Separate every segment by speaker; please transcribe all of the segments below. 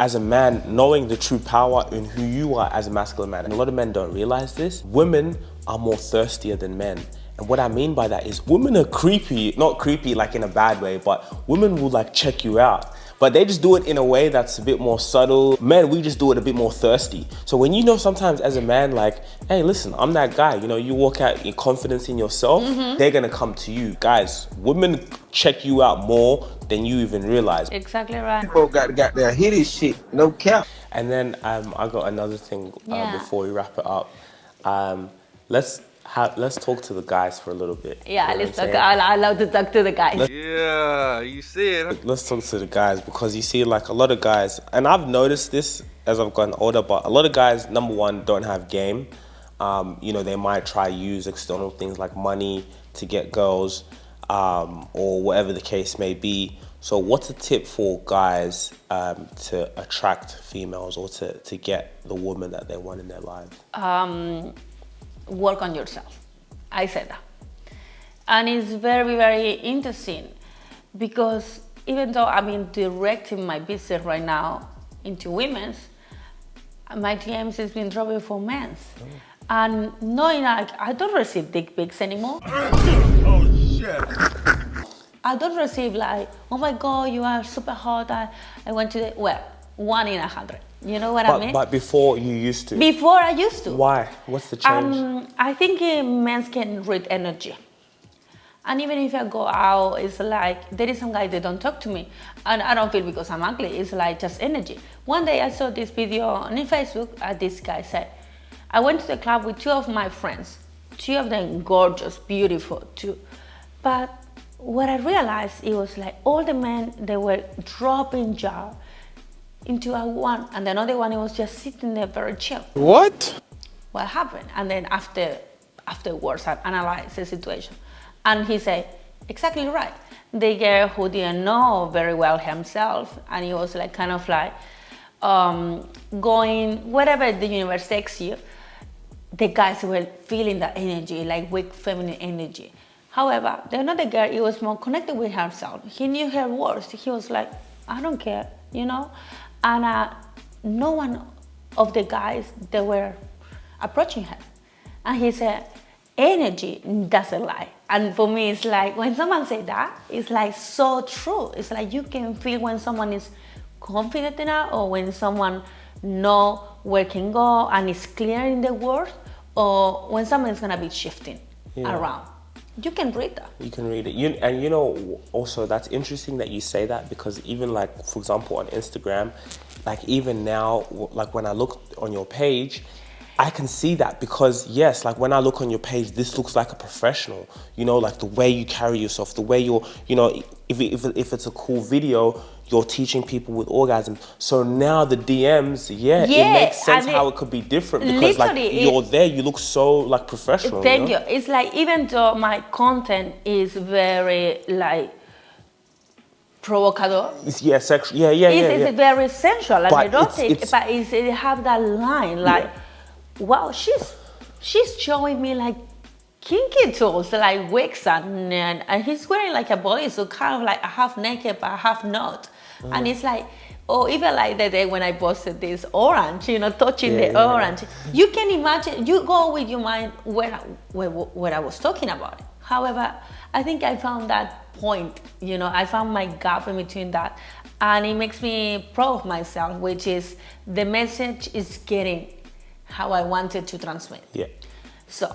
Speaker 1: as a man, knowing the true power in who you are as a masculine man. And a lot of men don't realize this. Women are more thirstier than men. And what I mean by that is women are creepy, not creepy like in a bad way, but women will like check you out. But they just do it in a way that's a bit more subtle. Men, we just do it a bit more thirsty. So when you know sometimes as a man, like, hey, listen, I'm that guy. You know, you walk out in confidence in yourself, they're gonna come to you. Guys, women check you out more than you even realize.
Speaker 2: Exactly right.
Speaker 3: People got there, hit this shit, no cap.
Speaker 1: And then I got another thing before we wrap it up. Let's talk to the guys for a little bit.
Speaker 2: Yeah, let's talk. I love to talk to the guys.
Speaker 4: Yeah, you see it.
Speaker 1: Let's talk to the guys because you see, like a lot of guys, and I've noticed this as I've gotten older, but a lot of guys, number one, don't have game. You know, they might try use external things like money to get girls, or whatever the case may be. So what's a tip for guys to attract females or to get the woman that they want in their lives?
Speaker 2: Work on yourself. I said that. And it's very, very interesting because even though I've been directing my business right now into women's, my DMs has been dropping for men's. And knowing like I don't receive dick pics anymore.
Speaker 4: Oh shit.
Speaker 2: I don't receive like, oh my God, you are super hot. I went to the, well, 1 in 100. You know what I mean?
Speaker 1: But before you used to?
Speaker 2: Before I used to.
Speaker 1: Why? What's the change?
Speaker 2: I think men can read energy. And even if I go out, it's like, there is some guys that don't talk to me. And I don't feel because I'm ugly, it's like just energy. One day I saw this video on Facebook, this guy said, I went to the club with 2 of my friends. 2 of them gorgeous, beautiful too. But what I realized, it was like all the men, they were dropping jaw into a one, and another one, it was just sitting there very chill.
Speaker 3: What?
Speaker 2: What happened? And then afterwards, I analyzed the situation. And he said, exactly right. The girl who didn't know very well himself, and he was like kind of like going, whatever the universe takes you, the guys were feeling that energy, like weak feminine energy. However, the another girl, he was more connected with herself. He knew her worth. He was like, I don't care, you know? And no one of the guys, they were approaching her. And he said, energy doesn't lie. And for me, it's like, when someone say that, it's like so true. It's like you can feel when someone is confident enough, or when someone know where can go and is clear in the word, or when someone is gonna be shifting around. You can read that.
Speaker 1: You can read it. And you know, also that's interesting that you say that, because even like, for example, on Instagram, like even now, like when I look on your page, I can see that, because yes, like when I look on your page, this looks like a professional, you know, like the way you carry yourself, the way you're, you know, if it's a cool video, you're teaching people with orgasm. So now the DMs, it makes sense how it could be different, because like you're there, you look so like professional.
Speaker 2: Thank you. It's like, even though my content is very like provocador.
Speaker 1: Sexual.
Speaker 2: It's very sensual and erotic, but it have that line like, wow, she's showing me like kinky tools, like wigs, and he's wearing like a bodysuit, kind of like a half naked but half not. And it's like, or even like the day when I posted this orange, you know, touching the orange. You can imagine, you go with your mind where I was talking about. However, I think I found that point, you know, I found my gap in between that. And it makes me proud of myself, which is the message is getting how I wanted to transmit.
Speaker 1: Yeah.
Speaker 2: So,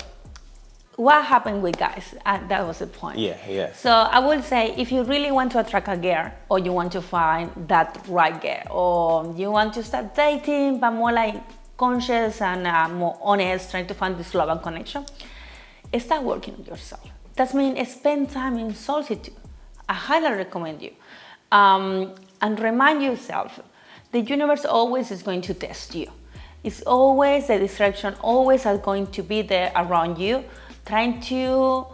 Speaker 2: what happened with guys? That was the point.
Speaker 1: Yeah.
Speaker 2: So I would say, if you really want to attract a girl, or you want to find that right girl, or you want to start dating, but more like conscious and more honest, trying to find this love and connection, start working on yourself. That means spend time in solitude. I highly recommend you. And remind yourself, the universe always is going to test you. It's always, the distraction always are going to be there around you, trying to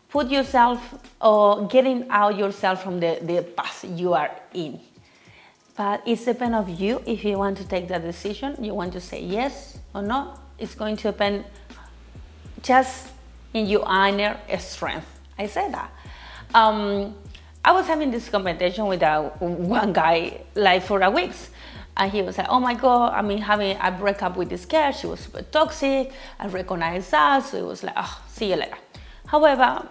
Speaker 2: put yourself or getting out yourself from the path you are in. But it's depend of you if you want to take that decision, you want to say yes or no. It's going to depend just in your inner strength. I say that. I was having this conversation with one guy like for a week. And he was like, oh my God, I mean, having a breakup with this girl, she was super toxic. I recognized that, so it was like, oh, see you later. However,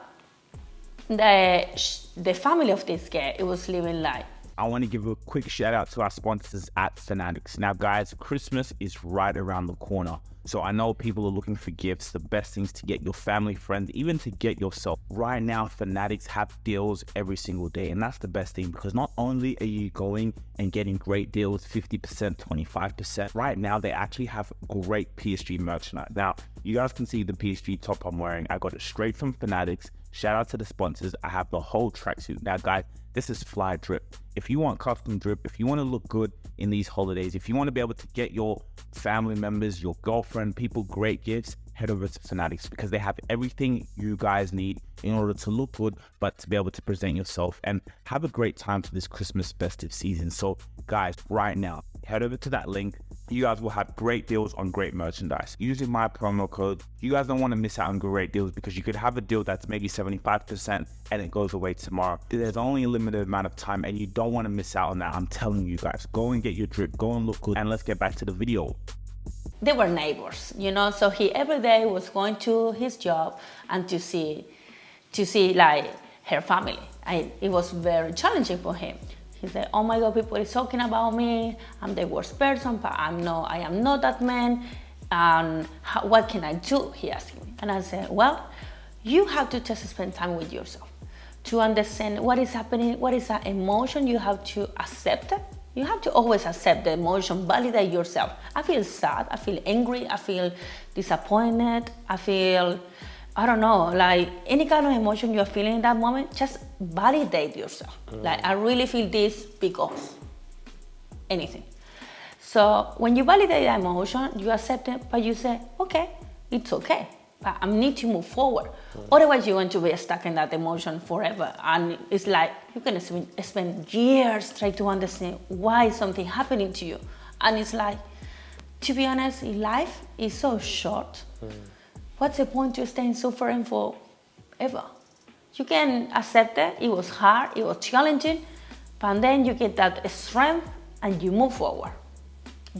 Speaker 2: the family of this girl, it was living life.
Speaker 5: I want to give a quick shout out to our sponsors at Fanatics. Now guys, Christmas is right around the corner. So I know people are looking for gifts, the best things to get your family, friends, even to get yourself. Right now, Fanatics have deals every single day. And that's the best thing, because not only are you going and getting great deals, 50%, 25%, right now they actually have great PSG merchandise. Now, you guys can see the PSG top I'm wearing. I got it straight from Fanatics. Shout out to the sponsors. I have the whole tracksuit. Now guys, this is fly drip. If you want custom drip, if you want to look good in these holidays, if you want to be able to get your family members, your girlfriend, people great gifts, head over to Fanatics, because they have everything you guys need in order to look good, but to be able to present yourself and have a great time for this Christmas festive season. So guys, right now, head over to that link. You guys will have great deals on great merchandise. Using my promo code, you guys don't want to miss out on great deals, because you could have a deal that's maybe 75% and it goes away tomorrow. There's only a limited amount of time and you don't want to miss out on that. I'm telling you guys, go and get your drip, go and look good, and let's get back to the video.
Speaker 2: They were neighbors, you know, so he every day was going to his job and to see like her family. It was very challenging for him. He said, oh my God, people is talking about me. I'm the worst person, but I am not that man. And what can I do? He asked me. And I said, well, you have to just spend time with yourself to understand what is happening, what is that emotion. You have to accept it. You have to always accept the emotion, validate yourself. I feel sad, I feel angry, I feel disappointed, I feel, I don't know, like any kind of emotion you're feeling in that moment, just validate yourself. Like, I really feel this because anything. So when you validate the emotion, you accept it, but you say, okay, it's okay, but I need to move forward. Otherwise, you're going to be stuck in that emotion forever. And it's like, you're going to spend years trying to understand why something happening to you. And it's like, to be honest, life is so short. What's the point to staying suffering forever? You can accept it. It was hard, it was challenging, but then you get that strength and you move forward.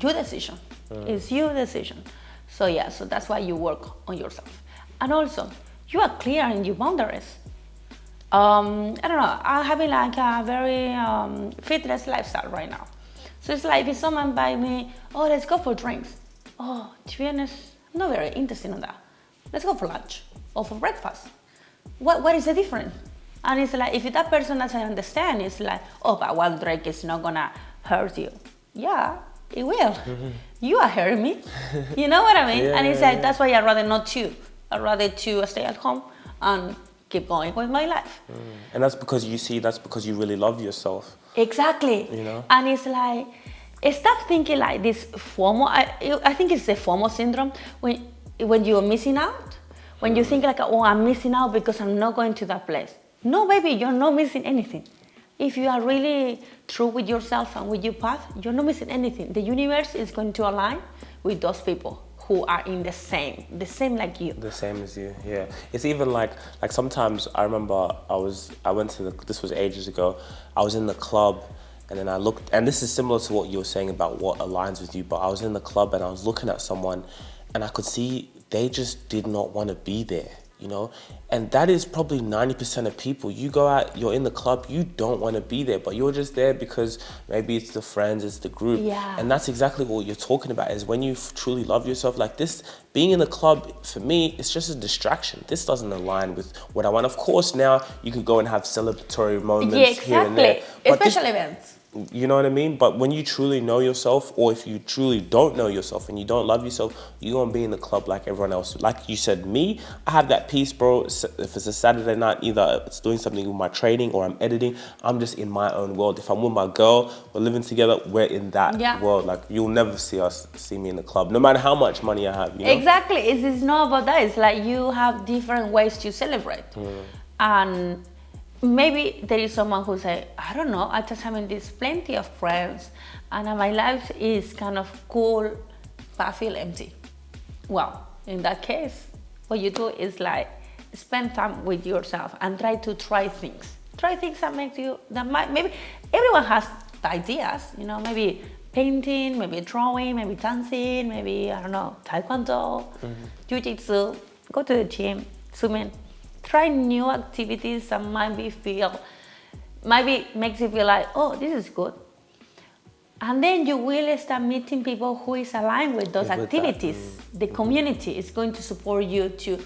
Speaker 2: Your decision. It's your decision. So yeah, so that's why you work on yourself. And also, you are clear in your boundaries. I don't know, I'm having like a very fitness lifestyle right now. So it's like if someone buy me, oh, let's go for drinks. Oh, to be honest, I'm not very interested in that. Let's go for lunch or for breakfast. What is the difference? And it's like, if that person doesn't understand, it's like, oh, but one drink is not gonna hurt you. Yeah, it will. You are hurting me. You know what I mean?
Speaker 1: Yeah,
Speaker 2: and it's like, that's why I'd rather not to. I'd rather to stay at home and keep going with my life.
Speaker 1: And that's because you really love yourself.
Speaker 2: Exactly.
Speaker 1: You know?
Speaker 2: And it's like, stop thinking like this FOMO. I think it's the FOMO syndrome when you're missing out. When you think like, oh, I'm missing out because I'm not going to that place. No, baby, you're not missing anything. If you are really true with yourself and with your path, you're not missing anything. The universe is going to align with those people who are in the same like you.
Speaker 1: The same as you, yeah. It's even like sometimes I remember this was ages ago, I was in the club and then I looked, and this is similar to what you were saying about what aligns with you, but I was in the club and I was looking at someone and I could see they just did not want to be there, you know? And that is probably 90% of people. You go out, you're in the club, you don't want to be there, but you're just there because maybe it's the friends, it's the group.
Speaker 2: Yeah.
Speaker 1: And that's exactly what you're talking about, is when you truly love yourself. Like this, being in the club, for me, it's just a distraction. This doesn't align with what I want. Of course, now you could go and have celebratory moments here and there. But
Speaker 2: Special events.
Speaker 1: You know what I mean? But when you truly know yourself, or if you truly don't know yourself and you don't love yourself, you're gonna be in the club like everyone else. Like you said, me, I have that peace, bro. If it's a Saturday night, either it's doing something with my training or I'm editing, I'm just in my own world. If I'm with my girl, we're living together, we're in that world. Like you'll never see me in the club, no matter how much money I have, you know?
Speaker 2: Exactly, it's not about that. It's like you have different ways to celebrate. And maybe there is someone who say, I don't know, I just having this plenty of friends and my life is kind of cool, but I feel empty. Well, in that case, what you do is like spend time with yourself and try things. Try things that make you, maybe everyone has ideas, you know, maybe painting, maybe drawing, maybe dancing, maybe, I don't know, taekwondo, jiu-jitsu, go to the gym, swimming. Try new activities that might makes you feel like, oh, this is good. And then you will start meeting people who is aligned with those activities. The community is going to support you to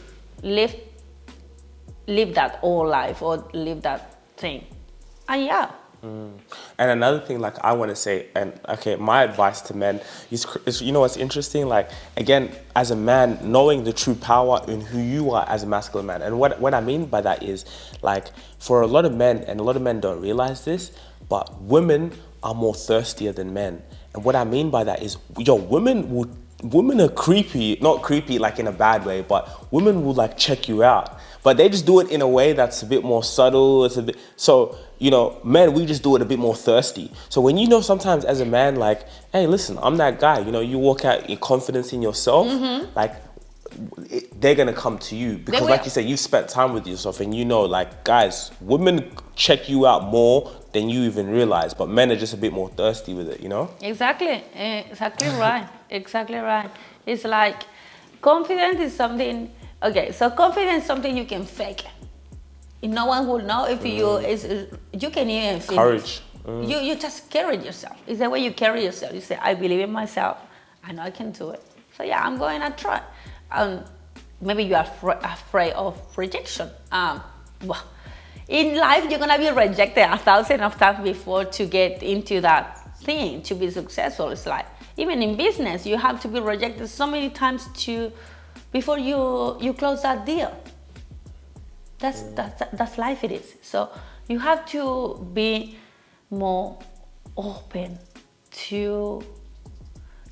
Speaker 2: live that old life or live that thing. And yeah.
Speaker 1: And another thing, like I want to say, and okay, my advice to men is, you know what's interesting? Like, again, as a man, knowing the true power in who you are as a masculine man. And what I mean by that is, like, for a lot of men, and a lot of men don't realize this, but women are more thirstier than men. And what I mean by that is, women are creepy, not creepy like in a bad way, but women will like check you out. But they just do it in a way that's a bit more subtle. It's a bit, so, you know, men, we just do it a bit more thirsty. So when you know sometimes as a man, like, hey, listen, I'm that guy, you know, you walk out in confidence in yourself, like, they're gonna come to you because, like you said, you've spent time with yourself, and you know, like, guys, women check you out more than you even realize, but men are just a bit more thirsty with it, you know?
Speaker 2: Exactly right. Exactly right. It's like confidence is something. Okay, so confidence is something you can fake. No one will know if you can even feel
Speaker 1: Courage.
Speaker 2: You just carry yourself. It's the way you carry yourself. You say, I believe in myself. I know I can do it. So yeah, I'm going to try. Maybe you are afraid of rejection. Well, in life, you're gonna be rejected 1,000 of times before to get into that thing, to be successful. It's like, even in business, you have to be rejected so many times before you close that deal. That's life, it is. So you have to be more open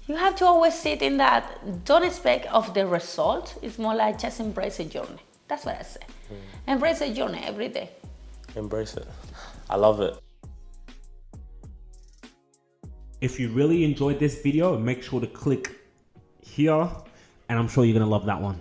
Speaker 2: you have to always sit in that, don't expect of the result. It's more like just embrace the journey. That's what I say. Embrace the journey every day.
Speaker 1: Embrace it. I love it.
Speaker 6: If you really enjoyed this video, make sure to click here, and I'm sure you're gonna love that one.